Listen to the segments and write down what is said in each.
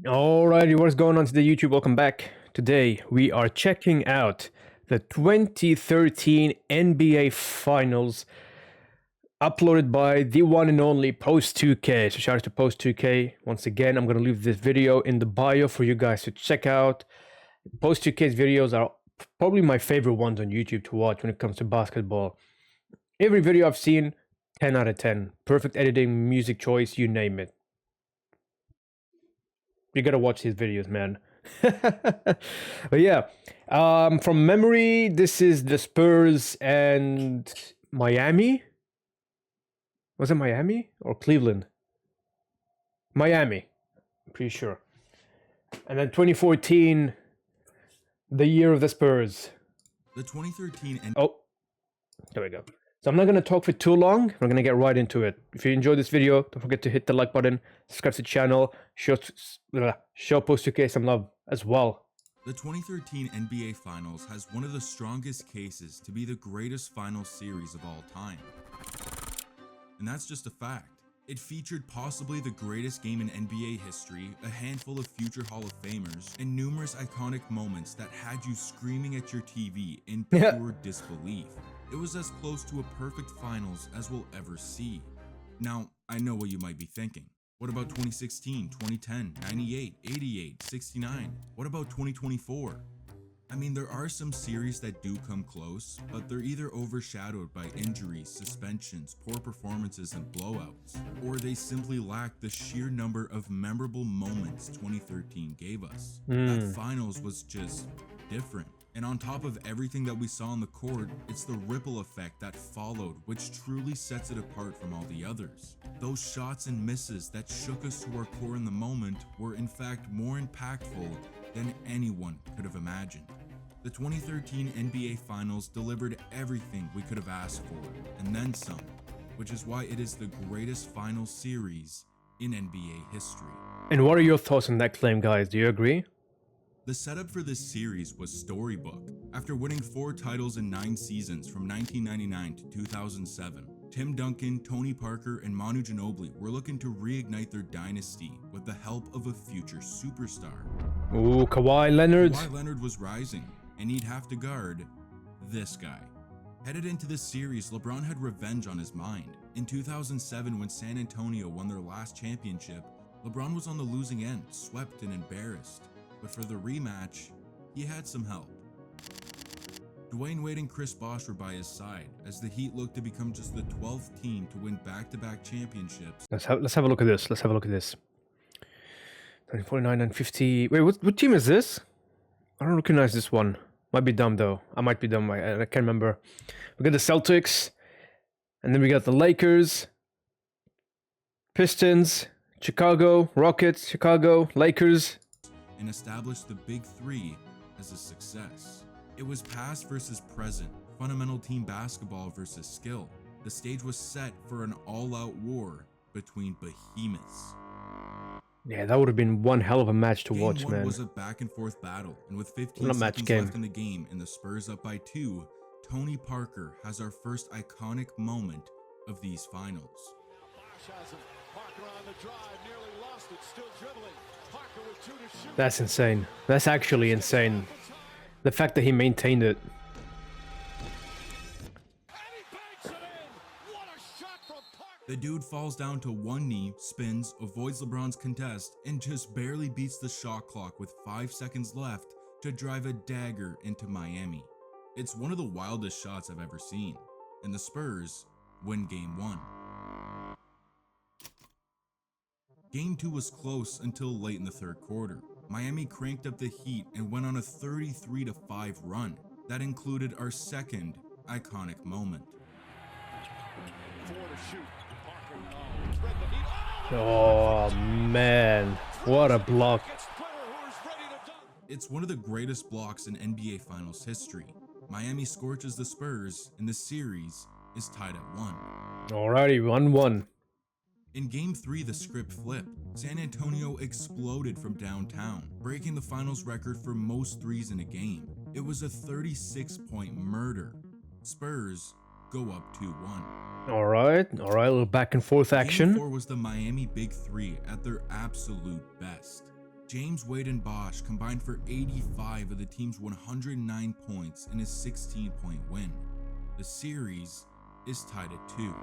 Alrighty, what's going on today, YouTube? Welcome back. Today we are checking out the 2013 NBA Finals, uploaded by the one and only Post2K. So shout out to Post2K. Once again, I'm gonna leave this video in the bio for you guys to check out. Post2K's videos are probably my favorite ones on YouTube to watch when it comes to basketball. Every video I've seen, 10 out of 10. Perfect editing, music choice, you name it. You gotta watch these videos, man. But yeah, from memory, this is the Spurs and Miami. Was it Miami or Cleveland? Miami, I'm pretty sure. And then 2014, the year of the Spurs. The 2013 Oh, there we go. So I'm not going to talk for too long. We're going to get right into it. If you enjoyed this video, don't forget to hit the like button, subscribe to the channel, show Post2K some love as well. The 2013 NBA Finals has one of the strongest cases to be the greatest final series of all time. And that's just a fact. It featured possibly the greatest game in NBA history, a handful of future Hall of Famers, and numerous iconic moments that had you screaming at your TV in pure disbelief. It was as close to a perfect finals as we'll ever see. Now, I know what you might be thinking. What about 2016, 2010, 98, 88, 69? What about 2024? I mean, there are some series that do come close, but they're either overshadowed by injuries, suspensions, poor performances, and blowouts, or they simply lack the sheer number of memorable moments 2013 gave us. That finals was just different. And on top of everything that we saw on the court, it's the ripple effect that followed which truly sets it apart from all the others. Those shots and misses that shook us to our core in the moment were in fact more impactful than anyone could have imagined. The 2013 NBA Finals delivered everything we could have asked for, and then some, which is why it is the greatest finals series in NBA history. And what are your thoughts on that claim, guys? Do you agree? The setup for this series was storybook. After winning 4 titles in 9 seasons from 1999 to 2007, Tim Duncan, Tony Parker, and Manu Ginóbili were looking to reignite their dynasty with the help of a future superstar. Ooh, Kawhi Leonard. Kawhi Leonard was rising, and he'd have to guard this guy. Headed into this series, LeBron had revenge on his mind. In 2007, when San Antonio won their last championship, LeBron was on the losing end, swept and embarrassed. But for the rematch, he had some help. Dwyane Wade and Chris Bosh were by his side, as the Heat looked to become just the 12th team to win back-to-back championships. Let's have a look at this. 49 and 50. Wait, what team is this? I don't recognize this one. Might be dumb though. I might be dumb. I can't remember. We got the Celtics, and then we got the Lakers, Pistons, Chicago, Rockets, Chicago, Lakers. And established the Big Three as a success. It was past versus present, fundamental team basketball versus skill. The stage was set for an all-out war between behemoths. Yeah, that would have been one hell of a match to Game watch, 1 man. was a back-and-forth battle, and with 15 Not seconds game. left in the game and the Spurs up by 2, Tony Parker has our first iconic moment of these finals. That's insane. That's actually insane. The fact that he maintained it. The dude falls down to one knee, spins, avoids LeBron's contest, and just barely beats the shot clock with 5 seconds left to drive a dagger into Miami. It's one of the wildest shots I've ever seen, and the Spurs win Game 1. Game 2 was close until late in the third quarter. Miami cranked up the heat and went on a 33-5 run. That included our second iconic moment. Oh man, what a block. It's one of the greatest blocks in NBA Finals history. Miami scorches the Spurs, and the series is tied at 1. Alrighty, 1-1. In Game 3, the script flipped. San Antonio exploded from downtown, breaking the finals record for most threes in a game. It was a 36-point murder. Spurs go up 2-1. Alright, a little back and forth action. Game 4 was the Miami Big Three at their absolute best. James, Wade, and Bosh combined for 85 of the team's 109 points in a 16-point win. The series is tied at 2.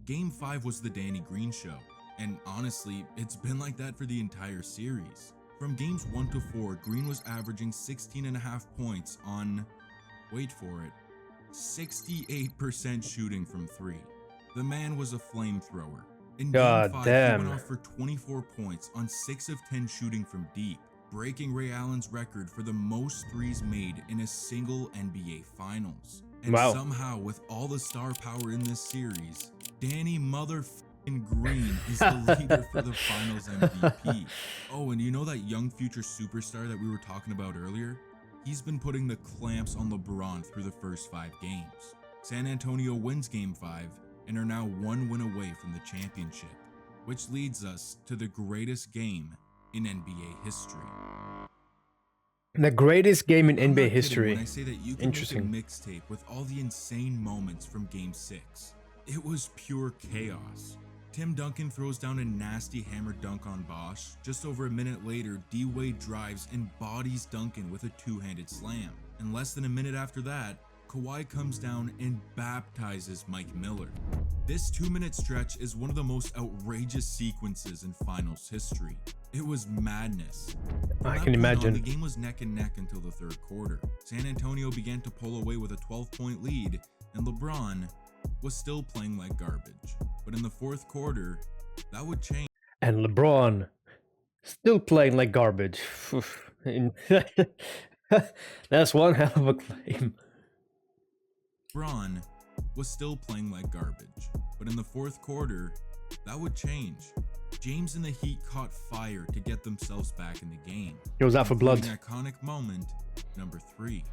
Game 5 was the Danny Green show, and honestly, it's been like that for the entire series. From games 1 to 4, Green was averaging 16.5 points on, wait for it, 68% shooting from 3. The man was a flamethrower. In God Game 5, damn. he went off for 24 points on 6 of 10 shooting from deep, breaking Ray Allen's record for the most threes made in a single NBA Finals. And Wow. somehow, with all the star power in this series, Danny motherfucking Green is the leader for the Finals MVP. Oh, and you know that young future superstar that we were talking about earlier? He's been putting the clamps on LeBron through the first 5 games. San Antonio wins Game 5 and are now 1 win away from the championship, which leads us to the greatest game in NBA history. The greatest game in I'm NBA not history. kidding when I say that you can Interesting. make a mixtape with all the insane moments from Game 6. It was pure chaos. Tim Duncan throws down a nasty hammer dunk on Bosh. Just over a minute later, Wade drives and bodies Duncan with a two-handed slam. And less than a minute after that, Kawhi comes down and baptizes Mike Miller. This 2-minute stretch is one of the most outrageous sequences in Finals history. It was madness. From I that can point imagine. on, the game was neck and neck until the third quarter. San Antonio began to pull away with a 12-point lead, and LeBron was still playing like garbage. But in the fourth quarter, that would change. And LeBron still playing like garbage. That's one hell of a claim. LeBron was still playing like garbage, but in the fourth quarter, that would change. James and the Heat caught fire to get themselves back in the game. He was out for blood. Including iconic moment number 3.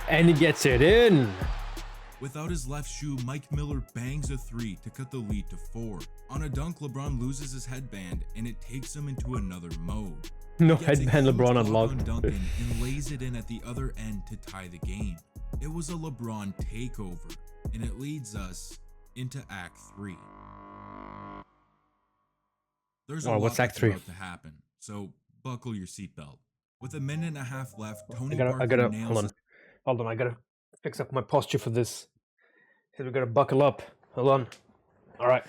And he gets it in. Without his left shoe, Mike Miller bangs a 3 to cut the lead to 4. On a dunk, LeBron loses his headband, and it takes him into another mode. No He gets a headband huge LeBron block unlocked. on Duncan and lays it in at the other end to tie the game. It was a LeBron takeover, and it leads us into Act 3. There's a lot what's Act that's 3? about to happen, so buckle your seatbelt. With a minute and a half left, Tony I Parker gotta, nails hold on, I gotta fix up my posture for this. We gotta buckle up. Hold on. All right,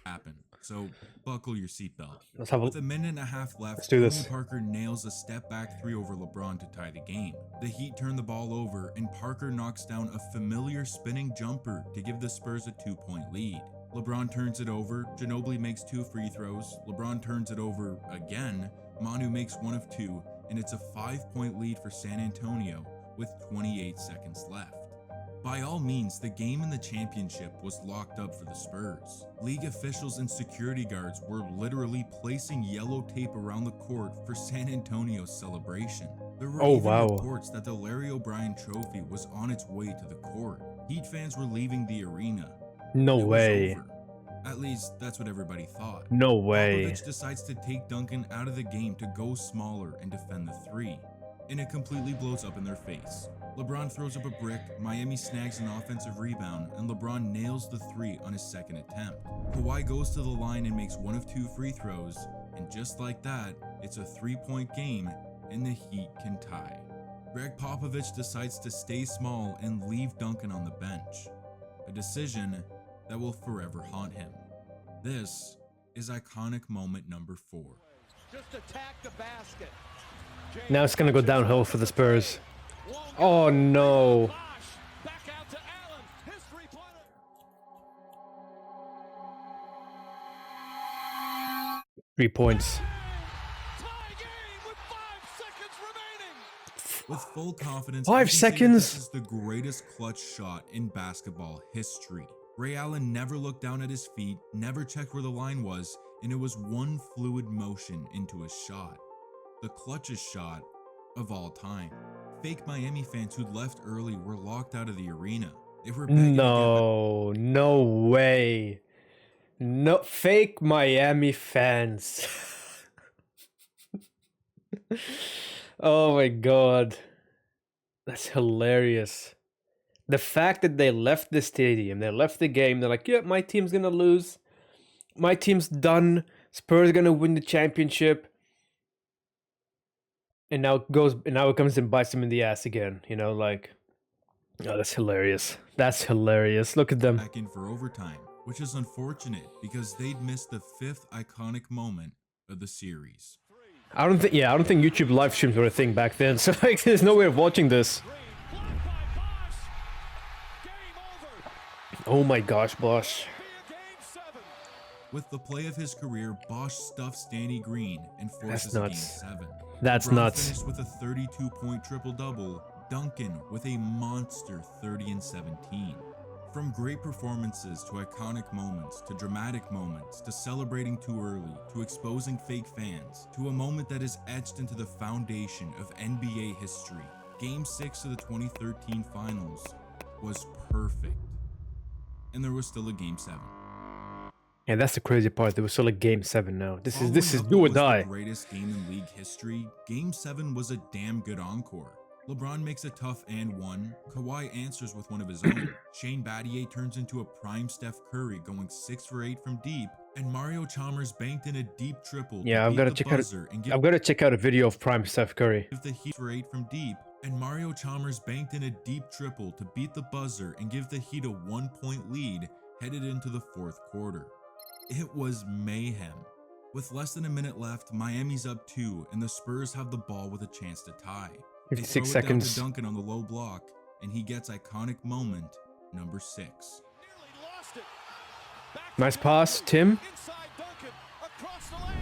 happen. So buckle your seatbelt. let's have a With a minute and a half left, Let's do Tony this. Parker nails a step back 3 over LeBron to tie the game. The Heat turn the ball over, and Parker knocks down a familiar spinning jumper to give the Spurs a 2-point lead. LeBron turns it over, Ginóbili makes 2 free throws, LeBron turns it over again, Manu makes 1 of 2, and it's a 5-point lead for San Antonio with 28 seconds left. By all means, the game in the championship was locked up for the Spurs. League officials and security guards were literally placing yellow tape around the court for San Antonio's celebration. There were even reports that the Larry O'Brien trophy was on its way to the court. Heat fans were leaving the arena. No It was way. over. At least, that's what everybody thought. No way. Popovich decides to take Duncan out of the game to go smaller and defend the 3, and it completely blows up in their face. LeBron throws up a brick, Miami snags an offensive rebound, and LeBron nails the 3 on his second attempt. Kawhi goes to the line and makes 1 of 2 free throws, and just like that, it's a 3-point game, and the Heat can tie. Greg Popovich decides to stay small and leave Duncan on the bench, a decision that will forever haunt him. This is iconic moment number 4. Just attack the basket. Now it's gonna go downhill for the Spurs. Oh no. Back out to Allen. His three-pointer. 3 points. Tie game with 5 seconds remaining. With full confidence, 5 I can say that seconds? this is the greatest clutch shot in basketball history. Ray Allen never looked down at his feet, never checked where the line was, and it was one fluid motion into a shot. The clutchest shot of all time. Fake Miami fans who'd left early were locked out of the arena. They were begging No, no way. No, fake Miami fans. Oh my god. That's hilarious. The fact that they left the stadium, they left the game, they're like, yeah, my team's gonna lose. My team's done. Spurs gonna win the championship. And now it comes and bites them in the ass again. You know, like, oh, that's hilarious. That's hilarious. Look at them. Back in for overtime, which is unfortunate because they'd missed the 5th iconic moment of the series. I don't think YouTube live streams were a thing back then. So like, there's no way of watching this. Blocked by Bosh. Game over. Oh my gosh, Bosh. Be a game 7. With the play of his career, Bosh stuffs Danny Green and forces a game nuts. 7. That's LeBron nuts. finished with a 32-point triple-double. Duncan with a monster 30 and 17. From great performances to iconic moments to dramatic moments to celebrating too early to exposing fake fans to a moment that is etched into the foundation of NBA history, Game 6 of the 2013 Finals was perfect. And there was still a Game 7. Yeah, that's the crazy part. There was still a game 7 now. This is Following up do or what was die. The greatest game in league history, Game 7 was a damn good encore. LeBron makes a tough and one. Kawhi answers with one of his own. Shane Battier turns into a prime Steph Curry, going 6 for 8 from deep, and Mario Chalmers banked in a deep triple. Yeah, I've got to check out a video of prime Steph Curry. Give the Heat for 8 from deep, and Mario Chalmers banked in a deep triple to beat the buzzer and give the Heat a 1-point lead headed into the 4th quarter. It was mayhem. With less than a minute left, Miami's up 2, and the Spurs have the ball with a chance to tie. 56 they throw it seconds. down to Duncan on the low block, and he gets iconic moment number 6. Nearly lost it. Back to Nice pass, Tim. inside Duncan. Across the lane.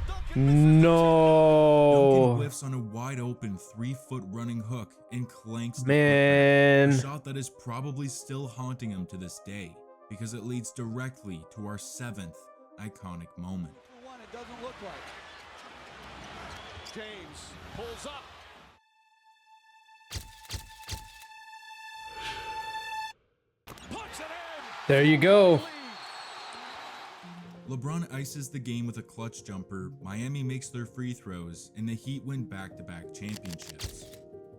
Duncan misses No. Duncan whiffs on a wide open 3-foot running hook and clanks the Man. putback, a shot that is probably still haunting him to this day because it leads directly to our 7th iconic moment. the one it doesn't look like. James pulls up. Puts it in. There you go. LeBron ices the game with a clutch jumper, Miami makes their free throws, and the Heat win back-to-back championships.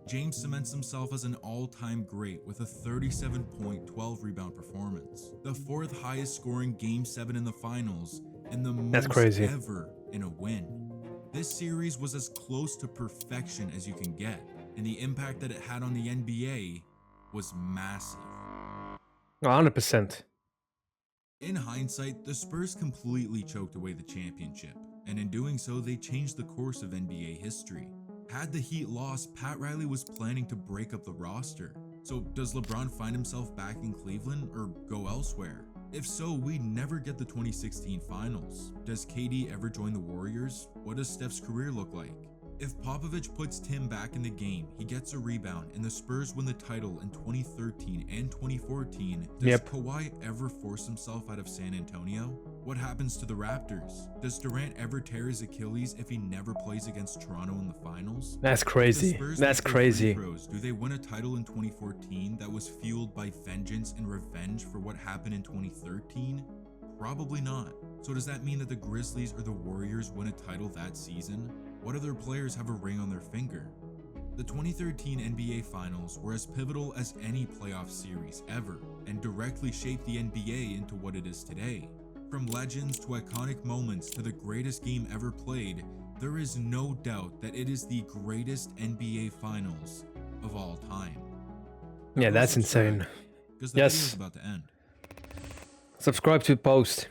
James cements himself as an all-time great with a 37-point, 12-rebound performance, the 4th highest scoring Game 7 in the finals, and the most crazy. ever in a win. This series was as close to perfection as you can get, and the impact that it had on the NBA was massive. 100%. In hindsight, the Spurs completely choked away the championship, and in doing so, they changed the course of NBA history. Had the Heat lost, Pat Riley was planning to break up the roster. So does LeBron find himself back in Cleveland or go elsewhere? If so, we never get the 2016 finals. Does KD ever join the Warriors? What does Steph's career look like? If Popovich puts Tim back in the game, he gets a rebound, and the Spurs win the title in 2013 and 2014, does Kawhi ever force himself out of San Antonio? What happens to the Raptors? Does Durant ever tear his Achilles if he never plays against Toronto in the finals? That's If the crazy. Spurs That's make their crazy. free throws, do they win a title in 2014 that was fueled by vengeance and revenge for what happened in 2013? Probably not. So does that mean that the Grizzlies or the Warriors win a title that season? What other players have a ring on their finger? The 2013 NBA Finals were as pivotal as any playoff series ever, and directly shaped the NBA into what it is today. From legends to iconic moments to the greatest game ever played, there is no doubt that it is the greatest NBA Finals of all time. Yeah, that's insane. Because the Yes. video is about to end. Subscribe to the post.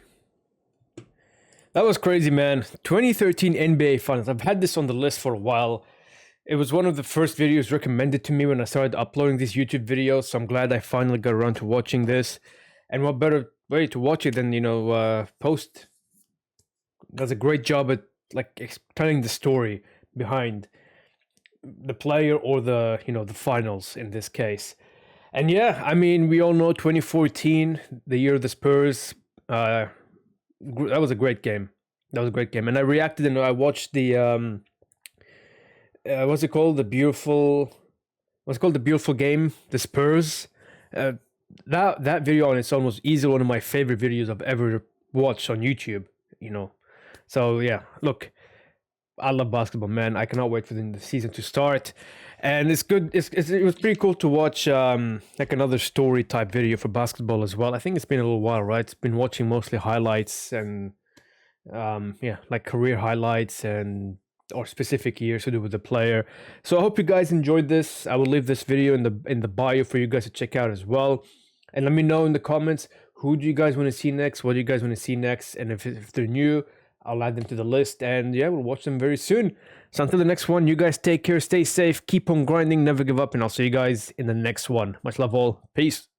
That was crazy, man. 2013 NBA Finals. I've had this on the list for a while. It was one of the first videos recommended to me when I started uploading these YouTube videos, so I'm glad I finally got around to watching this. And what better way to watch it than, Post does a great job at telling the story behind the player or the finals in this case. And yeah, I mean, we all know 2014, the year of the Spurs. That was a great game. And I reacted and I watched the what's it called? The beautiful game, the Spurs. That video on its own was easily one of my favorite videos I've ever watched on YouTube. So yeah, look, I love basketball, man. I cannot wait for the season to start. And it's good. It was pretty cool to watch like another story type video for basketball as well. I think it's been a little while, right? It's been watching mostly highlights and yeah, like career highlights and or specific years to do with the player. So I hope you guys enjoyed this. I will leave this video in the bio for you guys to check out as well. And let me know in the comments, who do you guys want to see next? What do you guys want to see next? And if they're new, I'll add them to the list. And yeah, we'll watch them very soon. So until the next one, you guys take care, stay safe, keep on grinding, never give up. And I'll see you guys in the next one. Much love all. Peace.